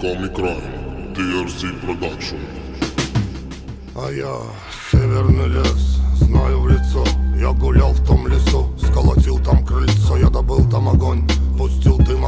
Comic Crime, DRC Production. А я северный лес, знаю в лицо. Я гулял в том лесу, сколотил там крыльцо. Я добыл там огонь, пустил дым